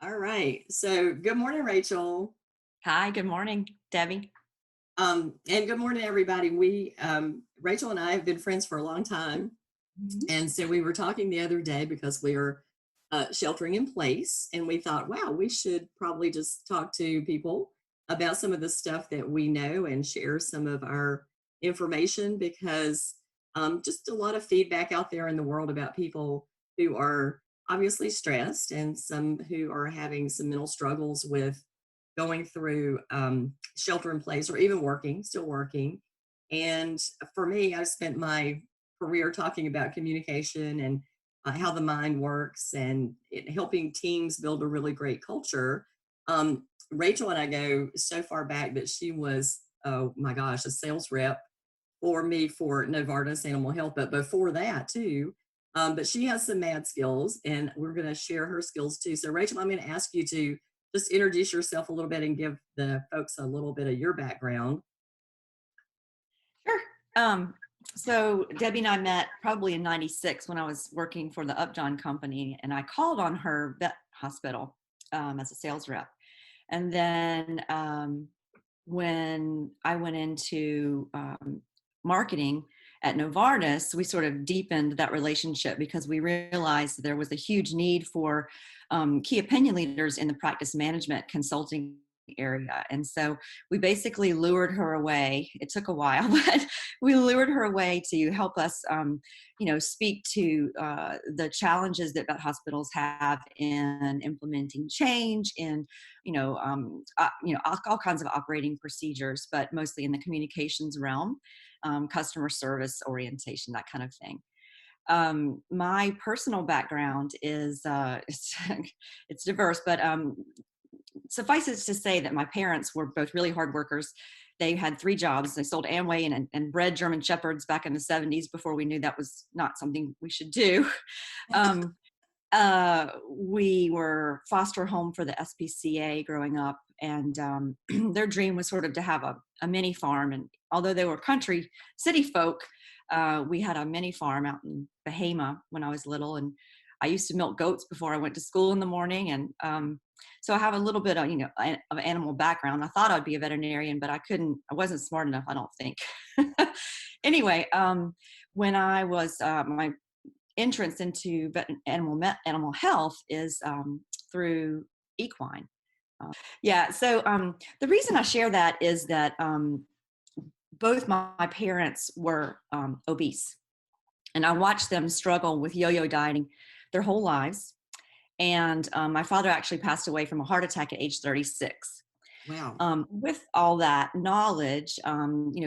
All right. So good morning, Rachel. Hi, good morning, Debbie. And good morning, everybody. Rachel and I have been friends for a long time. Mhm. And so we were talking the other day because we are sheltering in place. And we thought, wow, we should probably just talk to people about some of the stuff that we know and share some of our information because just a lot of feedback out there in the world about people who are obviously stressed and some who are having some mental struggles with going through shelter in place or even working, still working. And for me, I spent my career talking about communication and how the mind works and helping teams build a really great culture. Rachel and I go so far back that she was, oh my gosh, a sales rep for me for Novartis Animal Health, but before that too. But she has some mad skills, and we're going to share her skills too. So, Rachel, I'm going to ask you to just introduce yourself a little bit and give the folks a little bit of your background. Sure. Um, so Debbie and I met probably in '96 when I was working for the Upjohn company, and I called on her vet hospital as a sales rep. And then when I went into marketing at Novartis, we sort of deepened that relationship because we realized there was a huge need for key opinion leaders in the practice management consulting area. And so we basically lured her away. It took a while, but we lured her away to help us, speak to the challenges that vet hospitals have in implementing change in all kinds of operating procedures, but mostly in the communications realm, customer service orientation, that kind of thing. My personal background is it's diverse, but suffice it to say that my parents were both really hard workers. They had three jobs. They sold Amway and bred German Shepherds back in the '70s before we knew that was not something we should do. Um, we were foster home for the SPCA growing up, and their dream was sort of to have a mini farm. And although they were country city folk, we had a mini farm out in Bahama when I was little, and I used to milk goats before I went to school in the morning. And so I have a little bit of of animal background. I thought I'd be a veterinarian, but I couldn't. I wasn't smart enough, I don't think. Anyway, when I was my entrance into animal health is through equine. Yeah, so the reason I share that is that both my parents were obese, and I watched them struggle with yo-yo dieting their whole lives. And my father actually passed away from a heart attack at age 36. Wow. With all that knowledge,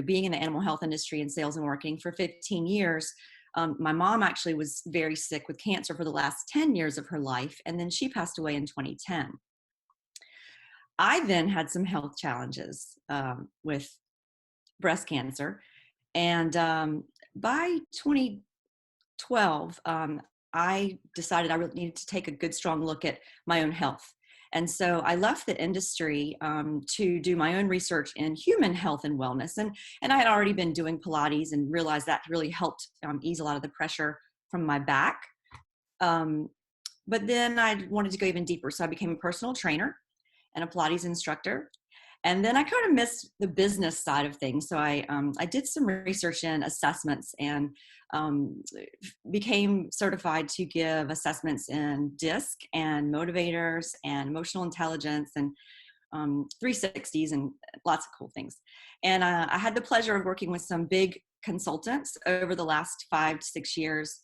being in the animal health industry and sales and marketing for 15 years, my mom actually was very sick with cancer for the last 10 years of her life, and then she passed away in 2010. I then had some health challenges with breast cancer, and by 2012, I decided I really needed to take a good, strong look at my own health. And so I left the industry to do my own research in human health and wellness. And I had already been doing Pilates and realized that really helped ease a lot of the pressure from my back. Um, but then I wanted to go even deeper. So I became a personal trainer and a Pilates instructor. And then I kind of missed the business side of things. So I did some research in assessments and um, became certified to give assessments in DISC and motivators and emotional intelligence and 360s and lots of cool things. And I had the pleasure of working with some big consultants over the last 5 to 6 years,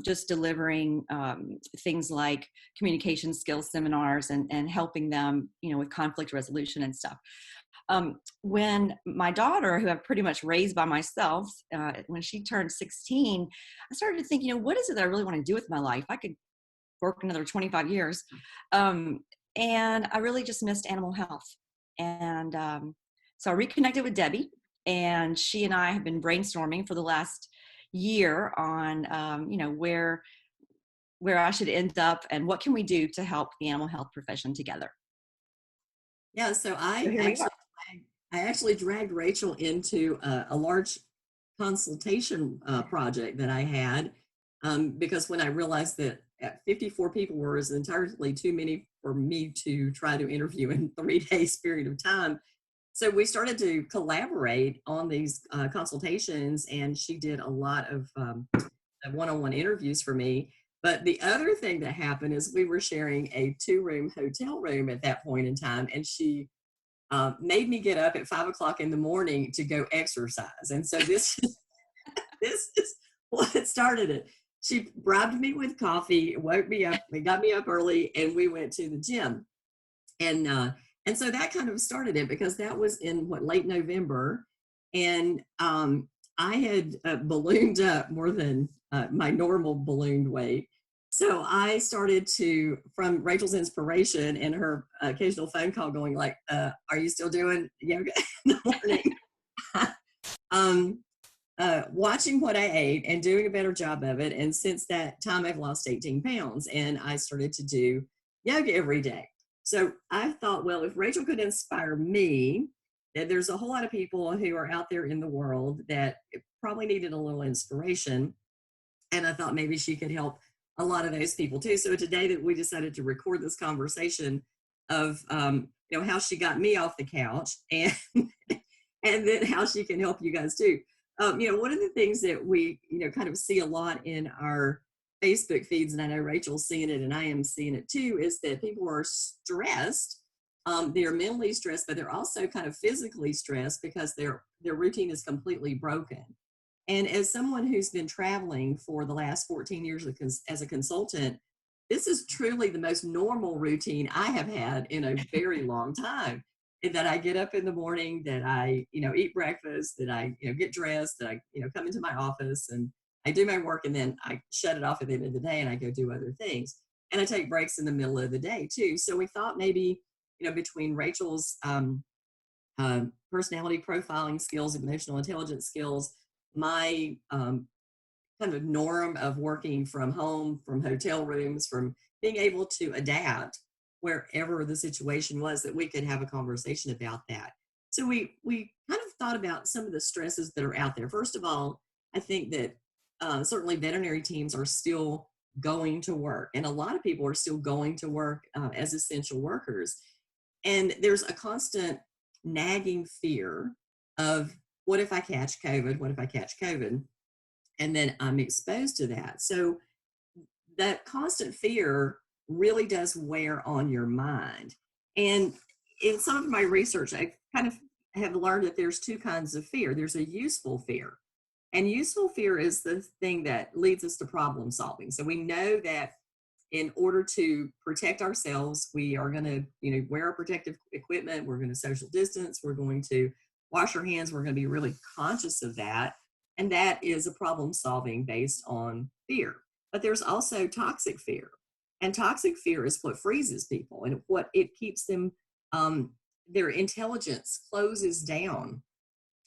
just delivering things like communication skills seminars and helping them, with conflict resolution and stuff. When my daughter, who I've pretty much raised by myself, when she turned 16, I started to think, what is it that I really want to do with my life? I could work another 25 years. Um, and I really just missed animal health. And so I reconnected with Debbie, and she and I have been brainstorming for the last year on, where I should end up and what can we do to help the animal health profession together. Yeah. So So here we are. I actually dragged Rachel into a large consultation project that I had. because when I realized that at 54 people was entirely too many for me to try to interview in 3 days period of time. So we started to collaborate on these consultations, and she did a lot of one-on-one interviews for me. But the other thing that happened is we were sharing a 2-room hotel room at that point in time, and she made me get up at 5 o'clock in the morning to go exercise. And so this is what started it. She bribed me with coffee, woke me up, they got me up early, and we went to the gym. And so that kind of started it, because that was in late November, and I had ballooned up more than my normal ballooned weight. So I started to, from Rachel's inspiration and her occasional phone call, going like, "Are you still doing yoga in the morning?" um, watching what I ate and doing a better job of it. And since that time, I've lost 18 pounds, and I started to do yoga every day. So I thought, well, if Rachel could inspire me, then there's a whole lot of people who are out there in the world that probably needed a little inspiration. And I thought maybe she could help a lot of those people too. So today that we decided to record this conversation of, how she got me off the couch, and and then how she can help you guys too. One of the things that we, kind of see a lot in our Facebook feeds, and I know Rachel's seeing it and I am seeing it too, is that people are stressed. They're mentally stressed, but they're also kind of physically stressed because their routine is completely broken. And as someone who's been traveling for the last 14 years as a consultant, this is truly the most normal routine I have had in a very long time. And that I get up in the morning, that I, eat breakfast, that I, get dressed, that I, come into my office and I do my work, and then I shut it off at the end of the day and I go do other things. And I take breaks in the middle of the day too. So we thought maybe, between Rachel's personality profiling skills, emotional intelligence skills, my kind of norm of working from home, from hotel rooms, from being able to adapt wherever the situation was, that we could have a conversation about that. So we kind of thought about some of the stresses that are out there. First of all, I think that certainly veterinary teams are still going to work, and a lot of people are still going to work as essential workers. And there's a constant nagging fear of, what if I catch COVID? What if I catch COVID? And then I'm exposed to that. So that constant fear really does wear on your mind. And in some of my research, I kind of have learned that there's two kinds of fear. There's a useful fear. And useful fear is the thing that leads us to problem solving. So we know that in order to protect ourselves, we are going to, wear our protective equipment. We're going to social distance. We're going to wash our hands. We're going to be really conscious of that. And that is a problem solving based on fear. But there's also toxic fear. And toxic fear is what freezes people, and what it keeps them, their intelligence closes down.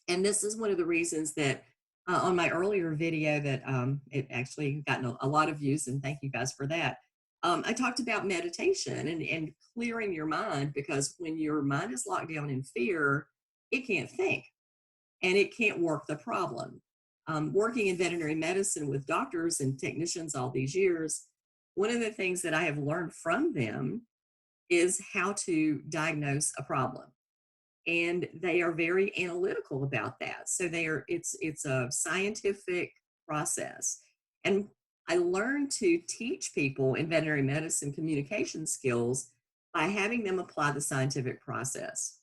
And this is one of the reasons that on my earlier video that it actually gotten a lot of views, and thank you guys for that. I talked about meditation and clearing your mind, because when your mind is locked down in fear, it can't think and it can't work the problem. Working in veterinary medicine with doctors and technicians all these years, one of the things that I have learned from them is how to diagnose a problem. And they are very analytical about that. So it's a scientific process. And I learned to teach people in veterinary medicine communication skills by having them apply the scientific process.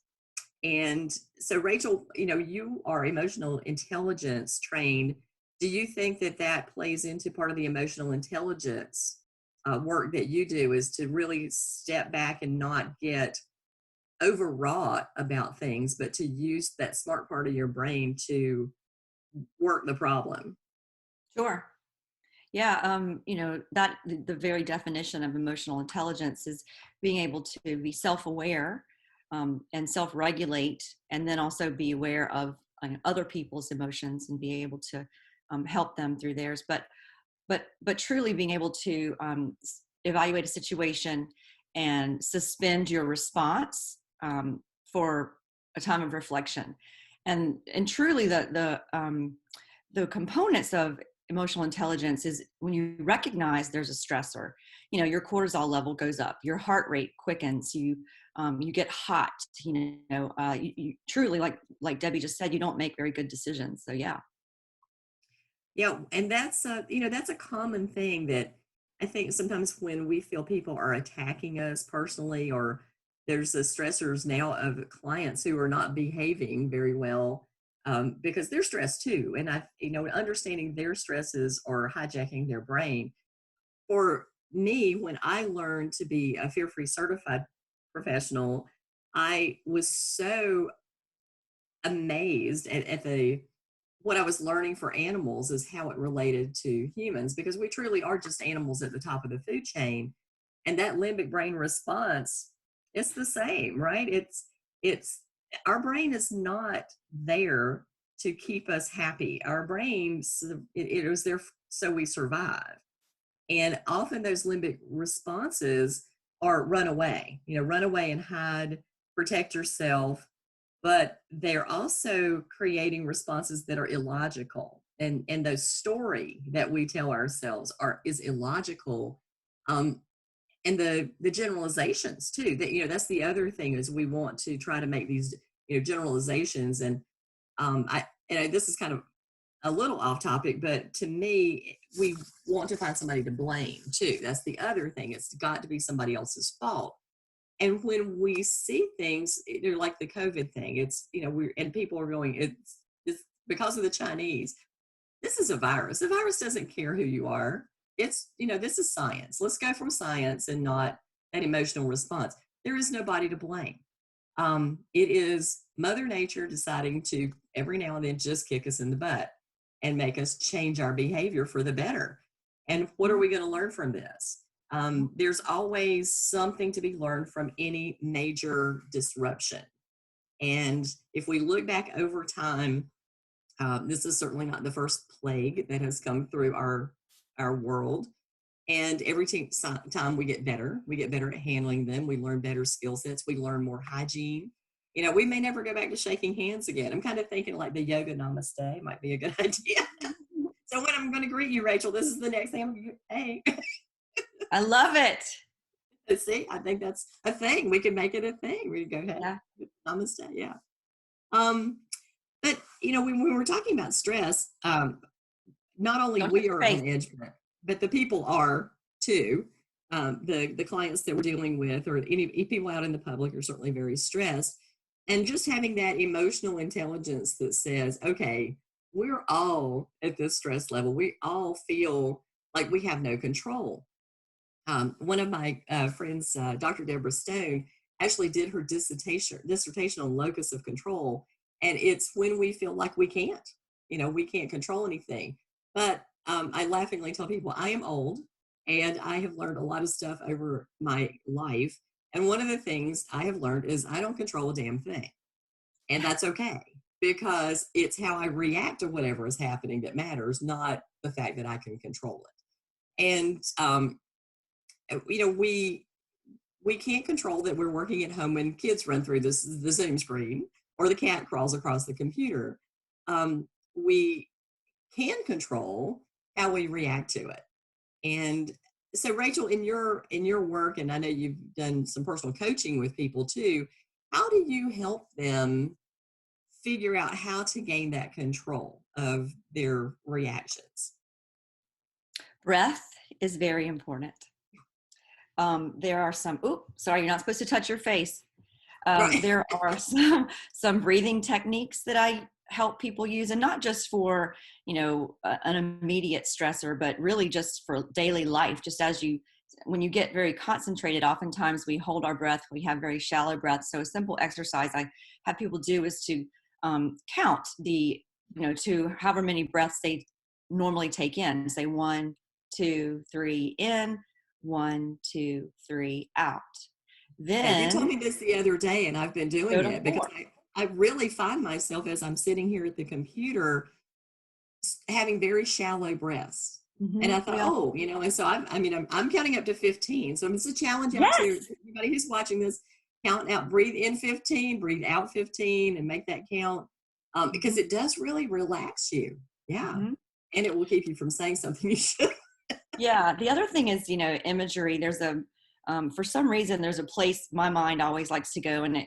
And so, Rachel, you are emotional intelligence trained. Do you think that that plays into part of the emotional intelligence work that you do, is to really step back and not get overwrought about things, but to use that smart part of your brain to work the problem? Sure. Yeah, that the very definition of emotional intelligence is being able to be self-aware and self-regulate, and then also be aware of other people's emotions and be able to help them through theirs. But truly being able to evaluate a situation and suspend your response for a time of reflection, and truly the components of emotional intelligence is when you recognize there's a stressor, your cortisol level goes up, your heart rate quickens, you get hot, you truly, like Debbie just said, you don't make very good decisions. So yeah. Yeah, and that's a common thing that I think sometimes when we feel people are attacking us personally, or there's the stressors now of clients who are not behaving very well, because they're stressed too, and understanding their stresses or hijacking their brain. For me, when I learned to be a fear-free certified professional, I was so amazed at the what I was learning for animals is how it related to humans, because we truly are just animals at the top of the food chain. And that limbic brain response, it's the same, right? It's our brain is not there to keep us happy. Our brains, it was there so we survive. And often those limbic responses are run away, run away and hide, protect yourself, but they're also creating responses that are illogical. And the story that we tell ourselves is illogical. And the generalizations too, that, that's the other thing, is we want to try to make these, generalizations. And this is kind of a little off topic, but to me, we want to find somebody to blame too. That's the other thing. It's got to be somebody else's fault. And when we see things, like the COVID thing, it's, and people are going, it's because of the Chinese. This is a virus. The virus doesn't care who you are. It's, this is science. Let's go from science and not an emotional response. There is nobody to blame. It is Mother Nature deciding to every now and then just kick us in the butt and make us change our behavior for the better. And what are we going to learn from this? There's always something to be learned from any major disruption. And if we look back over time, this is certainly not the first plague that has come through our world. And every time we get better at handling them. We learn better skill sets. We learn more hygiene. We may never go back to shaking hands again. I'm kind of thinking like the yoga namaste might be a good idea. So when I'm going to greet you, Rachel, this is the next thing I'm going to hey. I love it. See, I think that's a thing. We can make it a thing. We can go ahead. Yeah. Namaste. Yeah. But when we're talking about stress, not only we are on edge, but the people are too. The clients that we're dealing with, or any people out in the public, are certainly very stressed. And just having that emotional intelligence that says, okay, we're all at this stress level. We all feel like we have no control. One of my friends, Dr. Deborah Stone, actually did her dissertation on locus of control. And it's when we feel like we can't control anything. But I laughingly tell people I am old and I have learned a lot of stuff over my life. And one of the things I have learned is I don't control a damn thing. And that's okay, because it's how I react to whatever is happening that matters, not the fact that I can control it. And we can't control that we're working at home when kids run through the Zoom screen or the cat crawls across the computer. We can control how we react to it. And so, Rachel, in your work, and I know you've done some personal coaching with people too, how do you help them figure out how to gain that control of their reactions? Breath is very important. There are some, sorry, you're not supposed to touch your face. Right. There are some breathing techniques that I help people use, and not just for, an immediate stressor, but really just for daily life. Just when you get very concentrated, oftentimes we hold our breath, we have very shallow breath. So a simple exercise I have people do is to count to however many breaths they normally take in. Say 1, 2, 3 in, 1, 2, 3 out. Then you told me this the other day, and I've been doing it because I really find myself, as I'm sitting here at the computer, having very shallow breaths. Mm-hmm. And I thought, and so I'm counting up to 15. So it's a challenge out to everybody who's watching this. Count out, breathe in 15, breathe out 15, and make that count, because it does really relax you. Yeah. Mm-hmm. And it will keep you from saying something you should. Yeah. The other thing is, imagery. There's for some reason, there's a place my mind always likes to go, and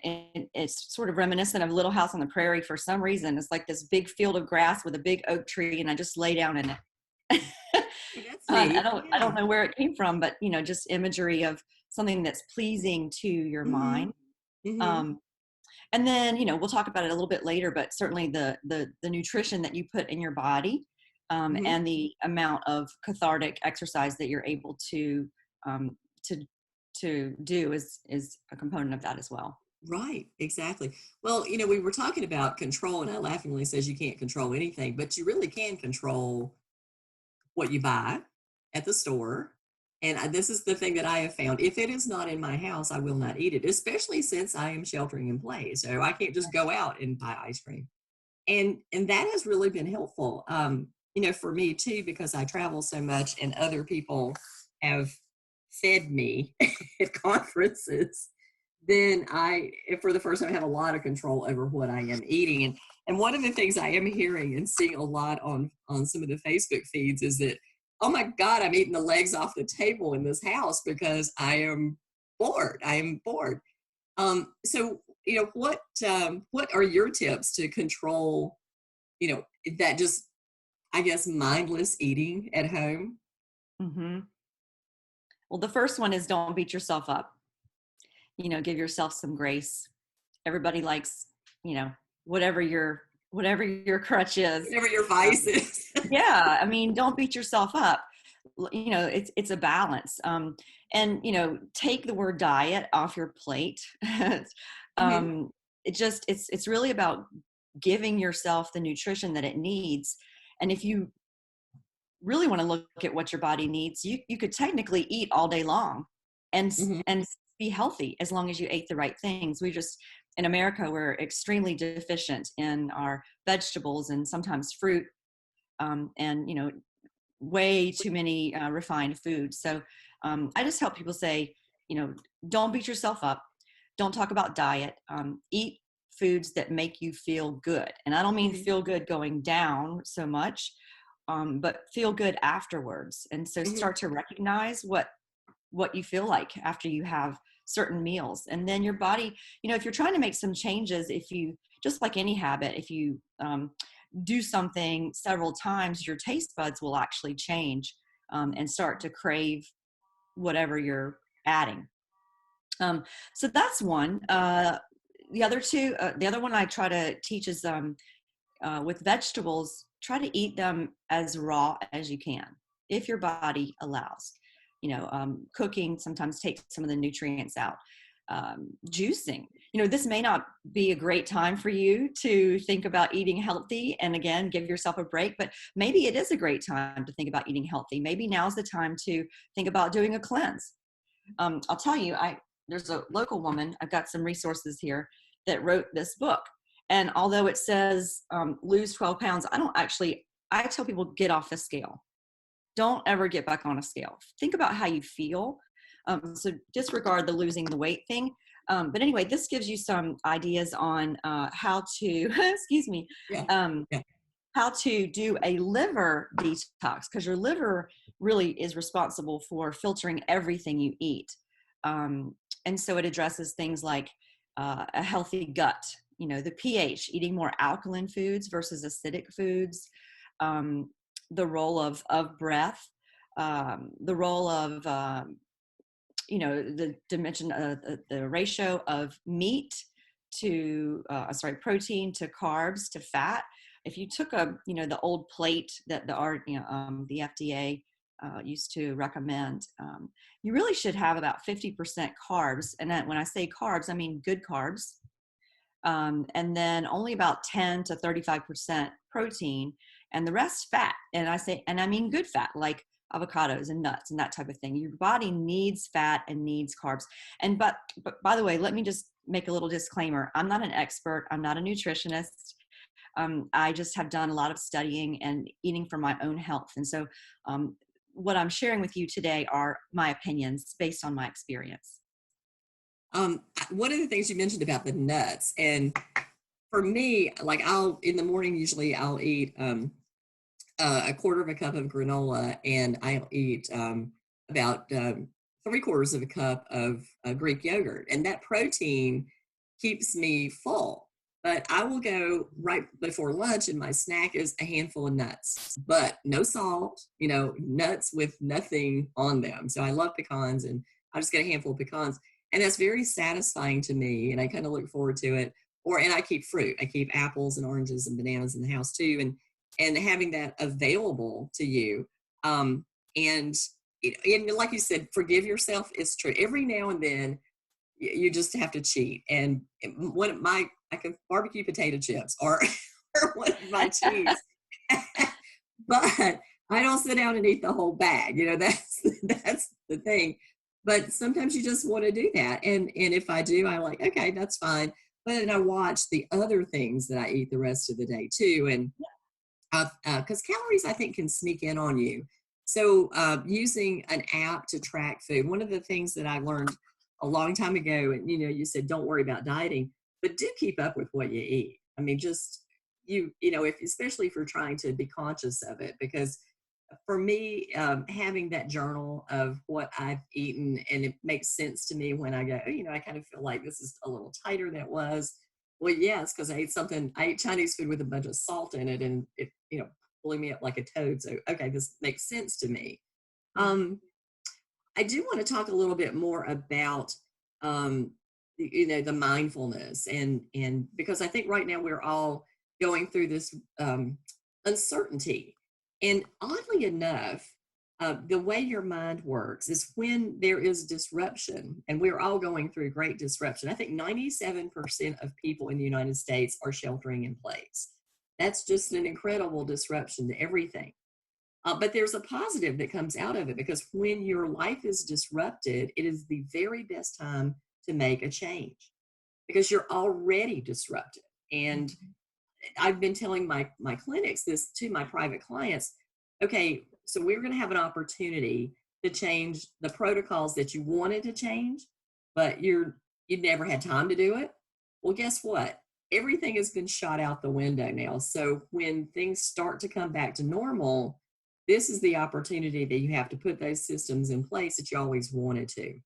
it's sort of reminiscent of Little House on the Prairie. For some reason, it's like this big field of grass with a big oak tree, and I just lay down in it. That's I neat. don't, I Yeah. don't know where it came from, but just imagery of something that's pleasing to your Mm-hmm. mind. Mm-hmm. Um, and then we'll talk about it a little bit later, but certainly the nutrition that you put in your body, Mm-hmm. and the amount of cathartic exercise that you're able um, to do is a component of that as well. Right, exactly. Well, we were talking about control, and I laughingly says you can't control anything, but you really can control what you buy at the store. And this is the thing that I have found. If it is not in my house, I will not eat it, especially since I am sheltering in place. So I can't just go out and buy ice cream. And that has really been helpful, for me too, because I travel so much and other people have fed me at conferences. Then for the first time, have a lot of control over what I am eating. And one of the things I am hearing and seeing a lot on some of the Facebook feeds is that, oh my God, I'm eating the legs off the table in this house because I am bored. I am bored. So what are your tips to control, that just, I guess, mindless eating at home? Hmm. Well, the first one is don't beat yourself up. Give yourself some grace. Everybody likes, you know, whatever your crutch is. Whatever your Um, vice is. yeah, I mean, don't beat yourself up. It's a balance. And take the word diet off your plate. Hmm. um, it's really about giving yourself the nutrition that it needs. And if you really want to look at what your body needs, you could technically eat all day long Hmm. and be healthy as long as you ate the right things. We just in America, we're extremely deficient in our vegetables and sometimes fruit, and way too many refined foods. So I just help people say, don't beat yourself up. Don't talk about diet. Eat foods that make you feel good. And I don't mean Hmm. feel good going down so much, but feel good afterwards. And so Hmm. start to recognize what you feel like after you have certain meals. And then your body, if you're trying to make some changes, if you, just like any habit, if you do something several times, your taste buds will actually change, and start to crave whatever you're adding. So that's one. The other one I try to teach is, with vegetables, try to eat them as raw as you can, if your body allows. Cooking sometimes takes some of the nutrients out. Juicing. This may not be a great time for you to think about eating healthy. And again, give yourself a break, but maybe it is a great time to think about eating healthy. Maybe now's the time to think about doing a cleanse. I'll tell you, there's a local woman, I've got some resources here, that wrote this book. And although it says, lose 12 pounds, I tell people, get off the scale. Don't ever get back on a scale. Think about how you feel. So disregard the losing the weight thing. But anyway, this gives you some ideas on how to, excuse me, Yeah. um, Yeah. how to do a liver detox, because your liver really is responsible for filtering everything you eat. And so it addresses things like a healthy gut, the pH, eating more alkaline foods versus acidic foods, um, the role of breath, the role of, the dimension, the ratio of meat to, protein to carbs to fat. If you took the old plate that the FDA used to recommend, you really should have about 50% carbs. And then when I say carbs, I mean good carbs. And then only about 10 to 35% protein, and the rest fat. And I mean good fat, like avocados and nuts and that type of thing. Your body needs fat and needs carbs. But by the way, let me just make a little disclaimer. I'm not an expert. I'm not a nutritionist. I just have done a lot of studying and eating for my own health. And so what I'm sharing with you today are my opinions based on my experience. One of the things you mentioned about the nuts, and for me, like in the morning, usually I'll eat a quarter of a cup of granola, and I'll eat about three-quarters of a cup of Greek yogurt. And that protein keeps me full. But I will go right before lunch, and my snack is a handful of nuts, but no salt, nuts with nothing on them. So I love pecans, and I just get a handful of pecans. And that's very satisfying to me, and I kind of look forward to it. And I keep fruit. I keep apples and oranges and bananas in the house too. And having that available to you. And, and like you said, forgive yourself. It's true. Every now and then, you just have to cheat. And I can barbecue potato chips or, or one of my cheese, but I don't sit down and eat the whole bag. That's the thing. But sometimes you just want to do that. And if I do, I'm like, okay, that's fine. But then I watch the other things that I eat the rest of the day too. And because calories, I think, can sneak in on you. So using an app to track food, one of the things that I learned a long time ago, and you said don't worry about dieting, but do keep up with what you eat. I mean, just if especially if you're trying to be conscious of it, because for me, having that journal of what I've eaten, and it makes sense to me when I go, I kind of feel like this is a little tighter than it was. Well, yes, because I ate Chinese food with a bunch of salt in it, and it, pulling me up like a toad. So, okay, this makes sense to me. Um, I do want to talk a little bit more about, the mindfulness, and because I think right now we're all going through this uncertainty, and oddly enough, the way your mind works is when there is disruption, and we're all going through great disruption. I think 97% of people in the United States are sheltering in place. That's just an incredible disruption to everything. But there's a positive that comes out of it, because when your life is disrupted, it is the very best time to make a change because you're already disrupted. And I've been telling my clinics this to my private clients. Okay, so we're going to have an opportunity to change the protocols that you wanted to change, but you've never had time to do it. Well, guess what? Everything has been shot out the window now. So when things start to come back to normal, this is the opportunity that you have to put those systems in place that you always wanted to.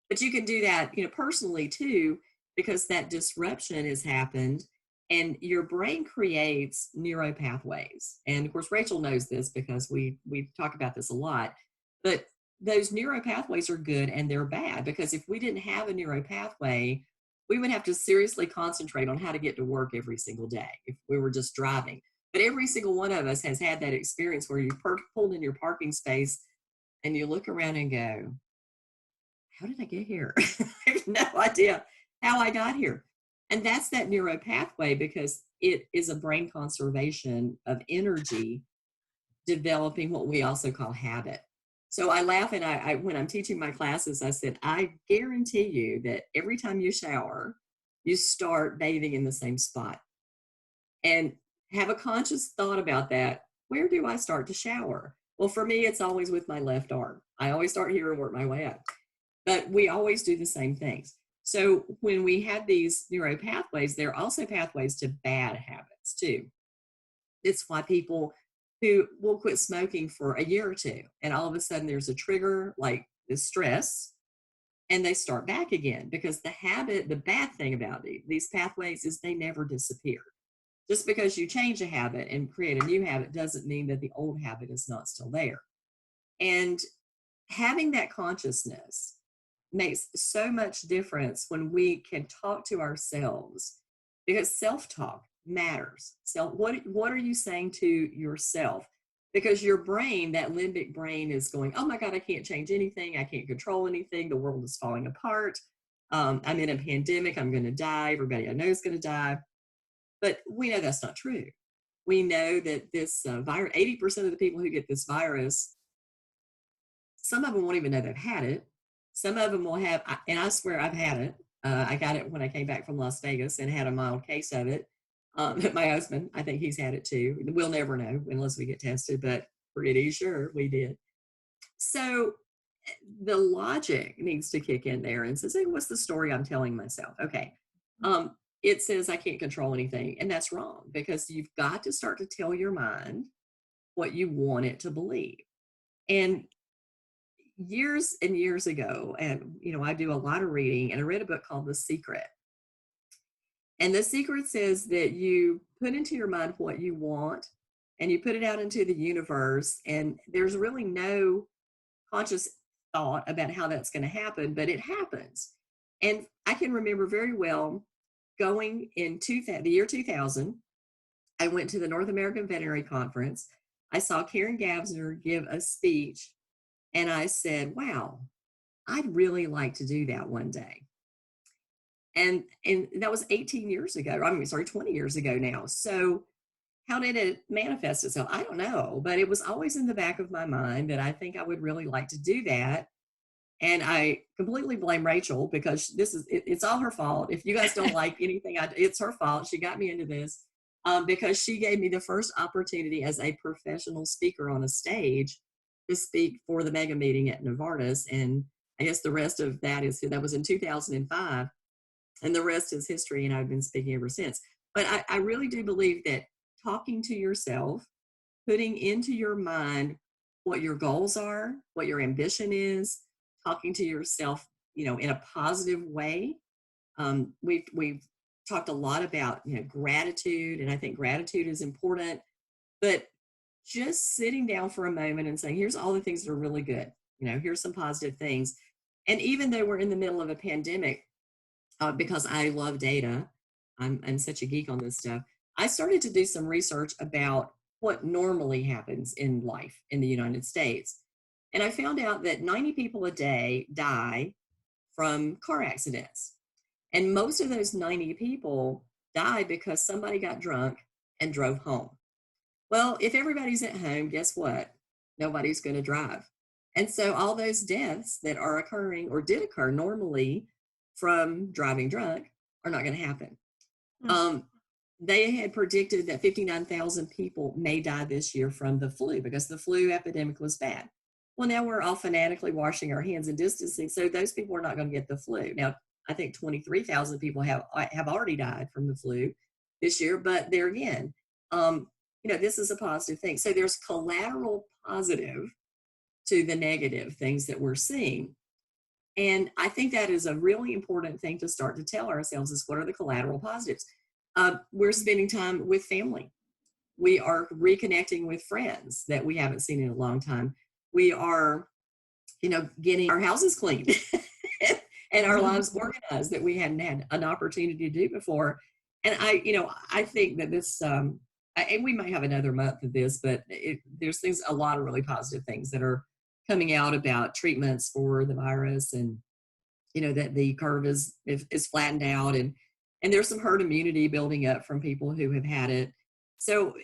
But you can do that, personally too, because that disruption has happened, and your brain creates neuropathways. And of course, Rachel knows this because we talk about this a lot. But those neuropathways are good and they're bad, because if we didn't have a neuropathway, we would have to seriously concentrate on how to get to work every single day if we were just driving. But every single one of us has had that experience where you pulled in your parking space and you look around and go, how did I get here? I have no idea how I got here. And that's that neuropathway, because it is a brain conservation of energy, developing what we also call habit. So I laugh, and I when I'm teaching my classes, I said, I guarantee you that every time you shower, you start bathing in the same spot. And have a conscious thought about that. Where do I start to shower? Well, for me, it's always with my left arm. I always start here and work my way up. But we always do the same things. So when we have these neuropathways, there are also pathways to bad habits too. It's why people who will quit smoking for a year or two, and all of a sudden there's a trigger like the stress, and they start back again, because the bad thing about these pathways is they never disappear. Just because you change a habit and create a new habit doesn't mean that the old habit is not still there. And having that consciousness makes so much difference when we can talk to ourselves, because self-talk matters. So what are you saying to yourself? Because your brain, that limbic brain, is going, oh my God, I can't change anything. I can't control anything. The world is falling apart. I'm in a pandemic. I'm going to die. Everybody I know is going to die. But we know that's not true. We know that this virus, 80% of the people who get this virus, some of them won't even know they've had it. Some of them will have, and I swear I've had it. I got it when I came back from Las Vegas and had a mild case of it. My husband, I think he's had it too. We'll never know unless we get tested, but pretty sure we did. So the logic needs to kick in there and says, hey, what's the story I'm telling myself? Okay. It says I can't control anything, and that's wrong, because you've got to start to tell your mind what you want it to believe. And years and years ago, and I do a lot of reading, and I read a book called The Secret. And The Secret says that you put into your mind what you want and you put it out into the universe, and there's really no conscious thought about how that's going to happen, but it happens. And I can remember very well going in the year 2000. I went to the North American Veterinary Conference. I saw Karen Gavsner give a speech, and I said, wow, I'd really like to do that one day. And that was 18 years ago. I mean, sorry, 20 years ago now. So how did it manifest itself? I don't know, but it was always in the back of my mind that I think I would really like to do that. And I completely blame Rachel, because it's all her fault. If you guys don't like anything, it's her fault. She got me into this because she gave me the first opportunity as a professional speaker on a stage to speak for the mega meeting at Novartis. And I guess the rest of that was in 2005. And the rest is history, and I've been speaking ever since. But I really do believe that talking to yourself, putting into your mind what your goals are, what your ambition is, talking to yourself, in a positive way. We've talked a lot about, gratitude, and I think gratitude is important. But just sitting down for a moment and saying, here's all the things that are really good. Here's some positive things. And even though we're in the middle of a pandemic, because I love data, I'm such a geek on this stuff, I started to do some research about what normally happens in life in the United States. And I found out that 90 people a day die from car accidents. And most of those 90 people die because somebody got drunk and drove home. Well, if everybody's at home, guess what? Nobody's going to drive. And so all those deaths that are occurring or did occur normally from driving drunk are not going to happen. They had predicted that 59,000 people may die this year from the flu, because the flu epidemic was bad. Well, now we're all fanatically washing our hands and distancing, so those people are not going to get the flu. Now, I think 23,000 people have already died from the flu this year, but there again, this is a positive thing. So there's collateral positive to the negative things that we're seeing. And I think that is a really important thing to start to tell ourselves, is what are the collateral positives? We're spending time with family. We are reconnecting with friends that we haven't seen in a long time. We are, getting our houses cleaned and our lives organized that we hadn't had an opportunity to do before. And I think that this, and we might have another month of this, but there's a lot of really positive things that are coming out about treatments for the virus, and that the curve is flattened out, and there's some herd immunity building up from people who have had it. So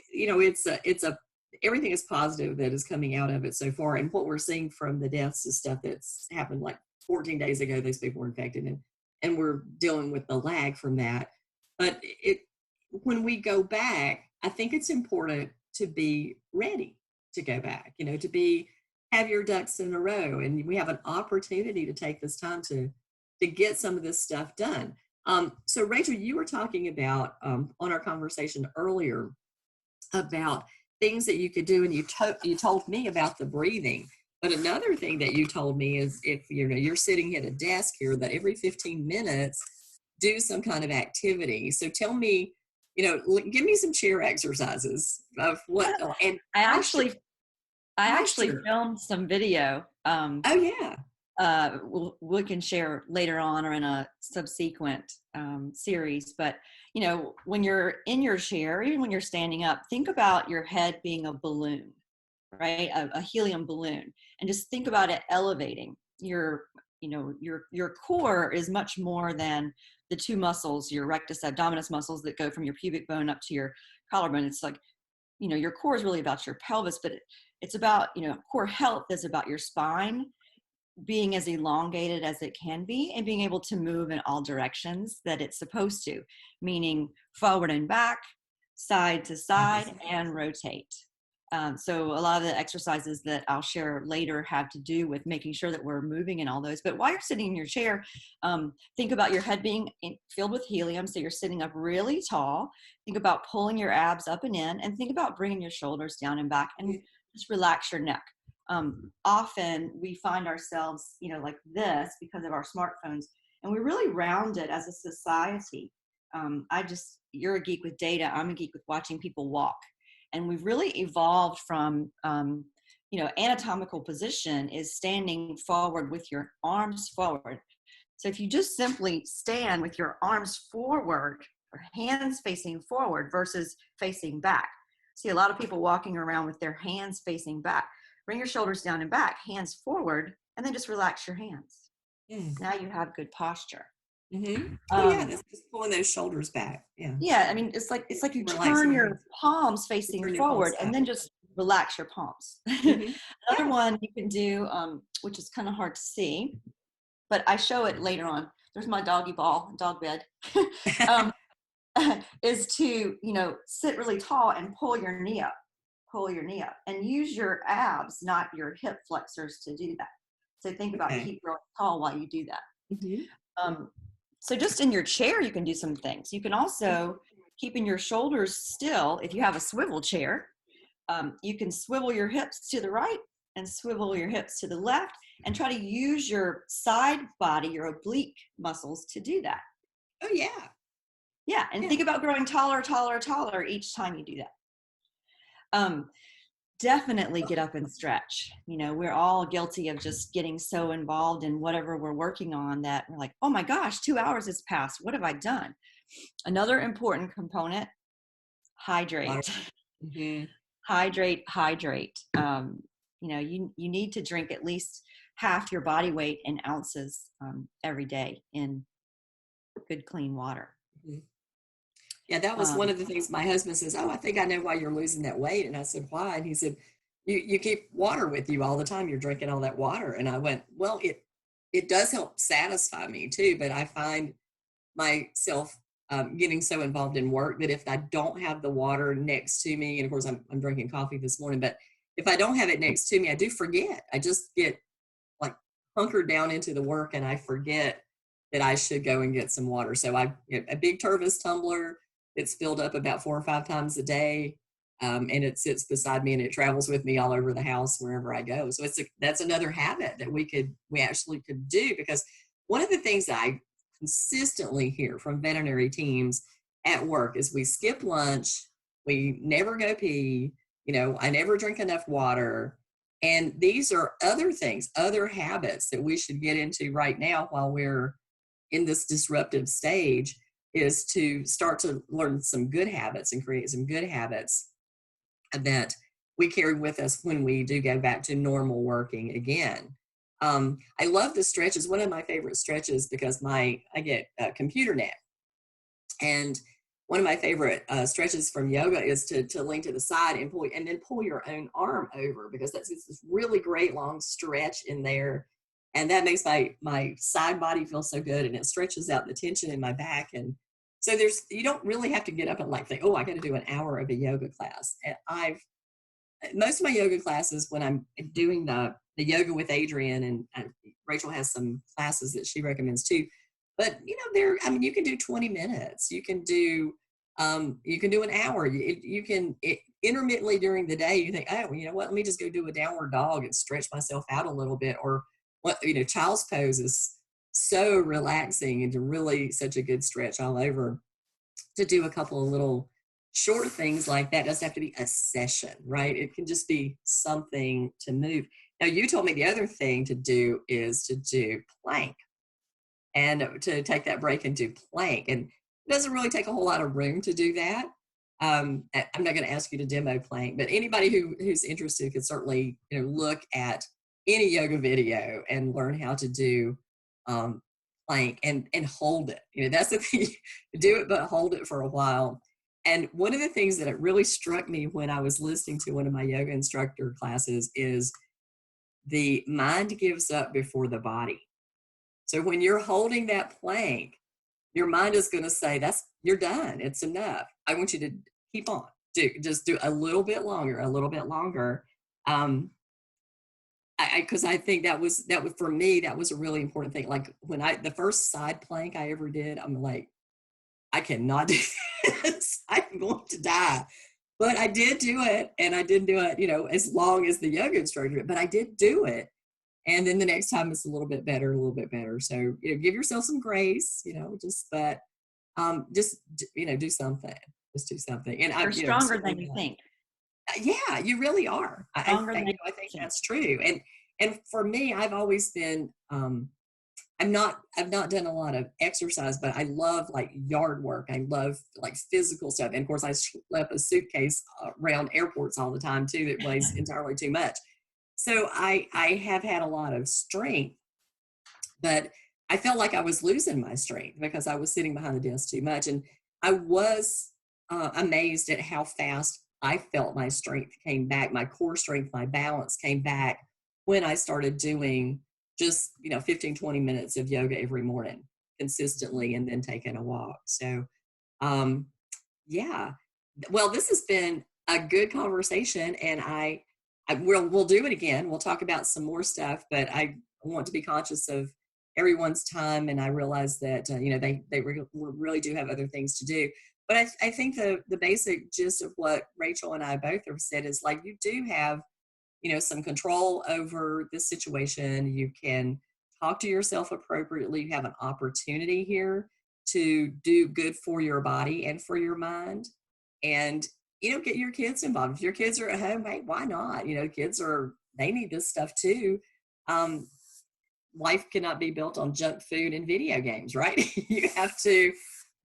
everything is positive that is coming out of it so far. And what we're seeing from the deaths is stuff that's happened like 14 days ago. Those people were infected, and we're dealing with the lag from that. But when we go back, I think it's important to be ready to go back, have your ducks in a row. And we have an opportunity to take this time to get some of this stuff done. So Rachel, you were talking about on our conversation earlier about things that you could do, and you told me about the breathing. But another thing that you told me is, if you're sitting at a desk here, that every 15 minutes do some kind of activity. So tell me, give me some chair exercises of what. And I actually filmed some video. Oh yeah. We can share later on or in a subsequent series. But, when you're in your chair, even when you're standing up, think about your head being a balloon, right? A helium balloon. And just think about it elevating. Your core is much more than the two muscles, your rectus abdominis muscles that go from your pubic bone up to your collarbone. It's like, your core is really about your pelvis, but it's about, core health is about your spine being as elongated as it can be, and being able to move in all directions that it's supposed to, meaning forward and back, side to side, and rotate. So a lot of the exercises that I'll share later have to do with making sure that we're moving in all those. But while you're sitting in your chair, think about your head being filled with helium. So you're sitting up really tall. Think about pulling your abs up and in, and think about bringing your shoulders down and back, and just relax your neck. Often we find ourselves, like this because of our smartphones, and we really round it as a society. You're a geek with data. I'm a geek with watching people walk. And we've really evolved from, anatomical position is standing forward with your arms forward. So if you just simply stand with your arms forward or hands facing forward versus facing back. See a lot of people walking around with their hands facing back. Bring your shoulders down and back, hands forward, and then just relax your hands. Now you have good posture. Mm-hmm. Oh yeah, that's just pulling those shoulders back. Yeah. Yeah, I mean, it's like you turn your palms facing forward and then just relax your palms. Mm-hmm. Another one you can do, which is kind of hard to see, but I show it later on. There's my dog bed, is to, sit really tall and pull your knee up, and use your abs, not your hip flexors, to do that. So think about keep really tall while you do that. Mm-hmm. So just in your chair, you can do some things. You can also, keeping your shoulders still, if you have a swivel chair, you can swivel your hips to the right and swivel your hips to the left, and try to use your side body, your oblique muscles, to do that. Oh, yeah. Yeah, and think about growing taller, taller, taller each time you do that. Definitely get up and stretch. We're all guilty of just getting so involved in whatever we're working on that we're like, oh my gosh, 2 hours has passed. What have I done? Another important component, hydrate. Mm-hmm. Hydrate. You need to drink at least half your body weight in ounces every day in good, clean water. Mm-hmm. Yeah, that was one of the things my husband says, oh, I think I know why you're losing that weight. And I said, why? And he said, you keep water with you all the time. You're drinking all that water. And I went, well, it does help satisfy me too. But I find myself getting so involved in work that if I don't have the water next to me, and of course I'm drinking coffee this morning, but if I don't have it next to me, I do forget. I just get like hunkered down into the work and I forget that I should go and get some water. So I get a big Tervis tumbler. It's filled up about 4 or 5 times a day. And it sits beside me and it travels with me all over the house, wherever I go. So that's another habit that we actually could do, because one of the things that I consistently hear from veterinary teams at work is we skip lunch. We never go pee. I never drink enough water. And these are other things, other habits that we should get into right now while we're in this disruptive stage, is to start to learn some good habits and create some good habits that we carry with us when we do go back to normal working again. I love the stretches. One of my favorite stretches, because I get computer neck. And one of my favorite stretches from yoga is to lean to the side and then pull your own arm over, because it's this really great long stretch in there. And that makes my side body feel so good, and it stretches out the tension in my back. And so you don't really have to get up and think, oh, I got to do an hour of a yoga class. And most of my yoga classes, when I'm doing the yoga with Adrienne, and Rachel has some classes that she recommends too. But you can do 20 minutes. You can do an hour. You can intermittently during the day. You think, oh, you know what? Let me just go do a downward dog and stretch myself out a little bit. Or child's pose is so relaxing, and really such a good stretch all over. To do a couple of little short things like that, it doesn't have to be a session, right? It can just be something to move. Now, you told me the other thing to do is to do plank, and to take that break and do plank. And it doesn't really take a whole lot of room to do that. I'm not going to ask you to demo plank, but anybody who's interested could certainly look at any yoga video and learn how to do plank and hold it. That's the thing. Do it, but hold it for a while. And one of the things that it really struck me when I was listening to one of my yoga instructor classes is the mind gives up before the body. So when you're holding that plank, your mind is going to say, you're done. It's enough. I want you to keep on. do a little bit longer, a little bit longer. Because I think that was for me, that was a really important thing. Like when the first side plank I ever did, I'm like, I cannot do this. I'm going to die. But I did do it, and I didn't do it, as long as the yoga instructor, but I did do it. And then the next time it's a little bit better, a little bit better. So, give yourself some grace, just, do something. Just do something. And You're I, stronger certainly than you not. think. Yeah, you really are. Stronger I, than you I think think. that's true. And for me, I've always been, I've not done a lot of exercise, but I love like yard work. I love like physical stuff. And of course I schlep a suitcase around airports all the time too, that weighs entirely too much. So I have had a lot of strength, but I felt like I was losing my strength because I was sitting behind the desk too much. And I was amazed at how fast I felt my strength came back, my core strength, my balance came back when I started doing just, 15, 20 minutes of yoga every morning consistently and then taking a walk. So, um, yeah. Well, this has been a good conversation, and we'll do it again. We'll talk about some more stuff, but I want to be conscious of everyone's time, and I realize that they really do have other things to do. But I think the basic gist of what Rachel and I both have said is like you do have some control over this situation. You can talk to yourself appropriately. You have an opportunity here to do good for your body and for your mind. And, get your kids involved. If your kids are at home, hey, why not? They need this stuff too. Um, Life cannot be built on junk food and video games, right? You have to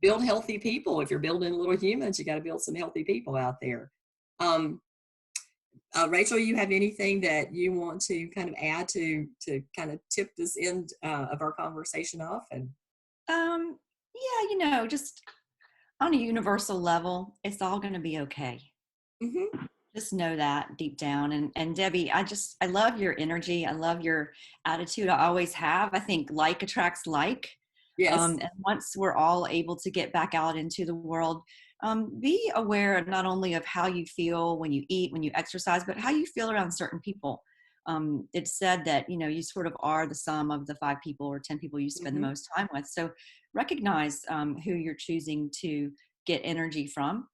build healthy people. If you're building little humans, you got to build some healthy people out there. Um, Rachel, you have anything that you want to kind of add to kind of tip this end of our conversation off? And Yeah, just on a universal level, it's all going to be okay. mm-hmm. Just know that deep down. And Debbie, I love your energy. I love your attitude. I always have. I think like attracts like. Yes, And once we're all able to get back out into the world, be aware not only of how you feel when you eat, when you exercise, but how you feel around certain people. It's said that, you sort of are the sum of the 5 people or 10 people you spend the mm-hmm. most time with. So recognize who you're choosing to get energy from.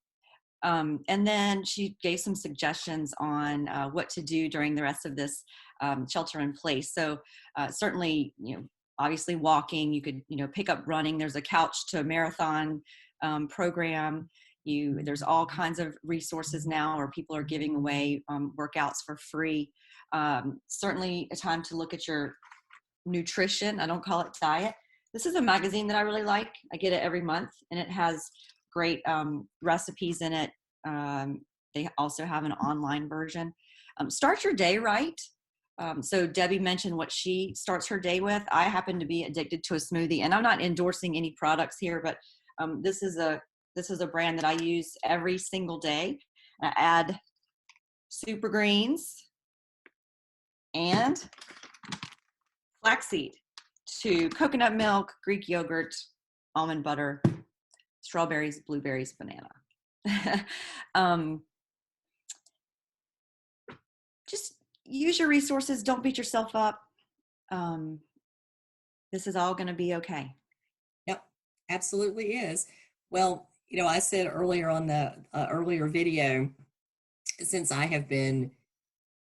And then she gave some suggestions on what to do during the rest of this shelter in place. So certainly, obviously walking, you could, pick up running. There's a couch to marathon program. There's all kinds of resources now where people are giving away workouts for free. Certainly a time to look at your nutrition. I don't call it diet. This is a magazine that I really like. I get it every month, and it has great recipes in it. They also have an online version. Start your day right. So Debbie mentioned what she starts her day with. I happen to be addicted to a smoothie, and I'm not endorsing any products here, but this is a brand that I use every single day. I add super greens and flaxseed to coconut milk, Greek yogurt, almond butter, strawberries, blueberries, banana. Just use your resources. Don't beat yourself up. This is all going to be okay. Yep, absolutely is. Well, I said earlier on the earlier video, since I have been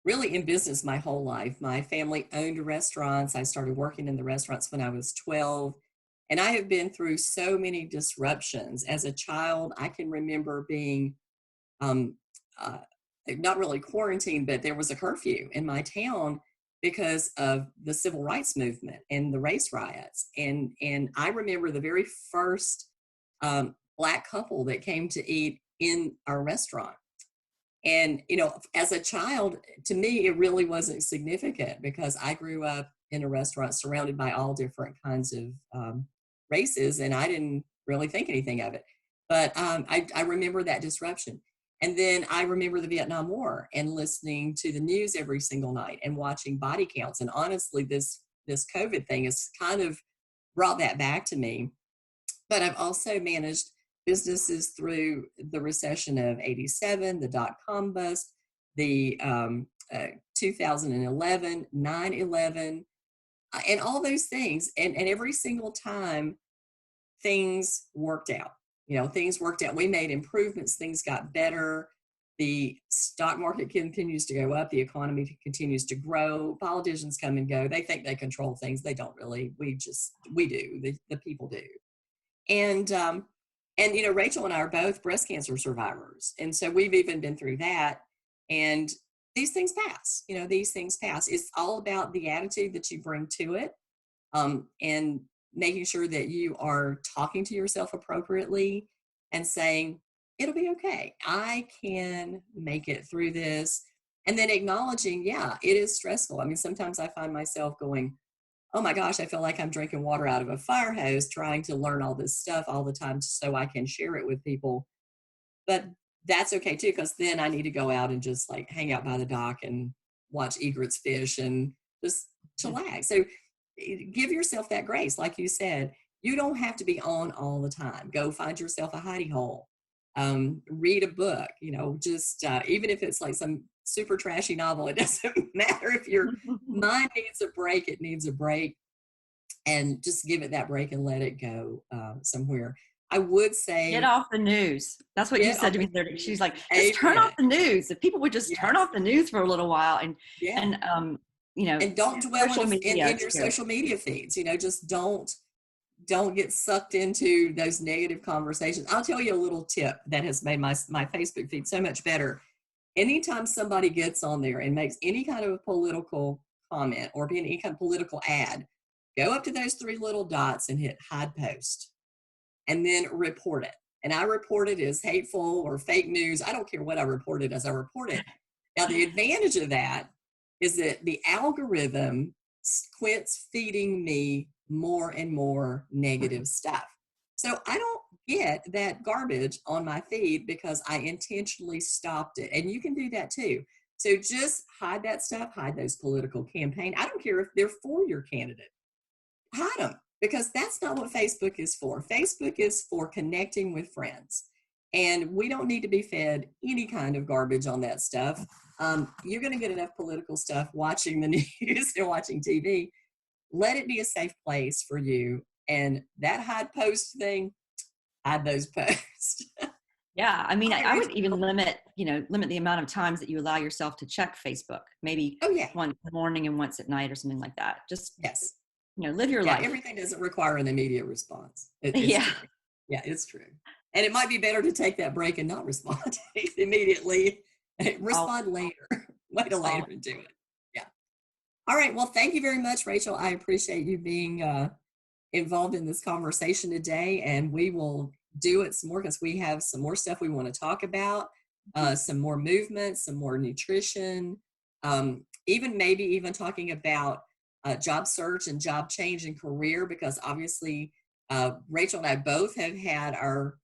really in business my whole life, my family owned restaurants. I started working in the restaurants when I was 12. And I have been through so many disruptions. As a child, I can remember being um, uh, not really quarantined, but there was a curfew in my town because of the civil rights movement and the race riots. And I remember the very first Black couple that came to eat in our restaurant. And, as a child, to me, it really wasn't significant because I grew up in a restaurant surrounded by all different kinds of races, and I didn't really think anything of it. But I remember that disruption. And then I remember the Vietnam War and listening to the news every single night and watching body counts. And honestly, this COVID thing has kind of brought that back to me. But I've also managed businesses through the recession of 87, the dot-com bust, the 2011, 9/11, and all those things. And every single time things worked out. Things worked out. We made improvements. Things got better. The stock market continues to go up. The economy continues to grow. Politicians come and go. They think they control things. They don't really. We do. The people do. And Rachel and I are both breast cancer survivors. And so we've even been through that. And these things pass. These things pass. It's all about the attitude that you bring to it. And making sure that you are talking to yourself appropriately and saying, it'll be okay. I can make it through this. And then acknowledging, yeah, it is stressful. I mean, sometimes I find myself going, oh my gosh, I feel like I'm drinking water out of a fire hose, trying to learn all this stuff all the time so I can share it with people. But that's okay too, because then I need to go out and just like hang out by the dock and watch egrets fish and just chillax. So give yourself that grace. Like you said, you don't have to be on all the time. Go find yourself a hidey hole. Read a book, just even if it's like some super trashy novel, it doesn't matter. If your mind needs a break, it needs a break, and just give it that break and let it go somewhere. I would say get off the news. That's what you said to me. She's like, just turn off the news. If people would just turn off the news for a little while and and don't dwell in your social media feeds. Just don't get sucked into those negative conversations. I'll tell you a little tip that has made my Facebook feed so much better. Anytime somebody gets on there and makes any kind of a political comment or any kind of political ad, go up to those three little dots and hit hide post, and then report it. And I report it as hateful or fake news. I don't care what I report it as. I report it. Now, the advantage of that is that the algorithm quits feeding me more and more negative stuff. So I don't get that garbage on my feed because I intentionally stopped it. And you can do that too. So just hide that stuff, hide those political campaigns. I don't care if they're for your candidate. Hide them, because that's not what Facebook is for. Facebook is for connecting with friends. And we don't need to be fed any kind of garbage on that stuff. You're going to get enough political stuff watching the news and watching TV. Let it be a safe place for you. And that hide post thing, hide those posts. Yeah. I mean, I would even limit the amount of times that you allow yourself to check Facebook. Maybe once in the morning and once at night or something like that. Just, live your life. Everything doesn't require an immediate response. It's true. Yeah, it's true. And it might be better to take that break and not respond immediately. Respond later. Wait till later and do it. Yeah. All right. Well, thank you very much, Rachel. I appreciate you being involved in this conversation today. And we will do it some more because we have some more stuff we want to talk about, some more movement, some more nutrition, even talking about job search and job change and career, because obviously Rachel and I both have had our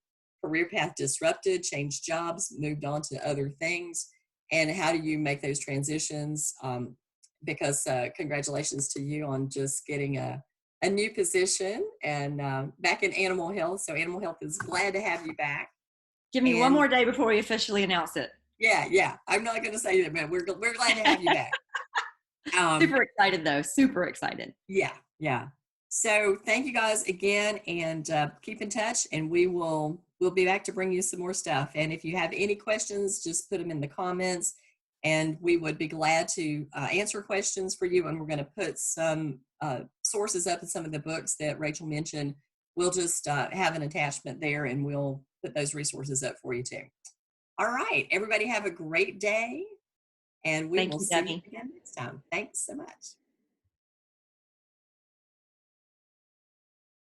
career path disrupted, changed jobs, moved on to other things. And how do you make those transitions? Because congratulations to you on just getting a new position and back in animal health. So Animal Health is glad to have you back. Give me one more day before we officially announce it. Yeah. I'm not going to say that, but we're glad to have you back. Super excited though. Super excited. Yeah. So thank you guys again, and keep in touch, and we'll be back to bring you some more stuff. And if you have any questions, just put them in the comments, and we would be glad to answer questions for you. And we're going to put some sources up in some of the books that Rachel mentioned. We'll just have an attachment there, and we'll put those resources up for you too. All right, everybody have a great day, and we will see you again next time. Thanks so much.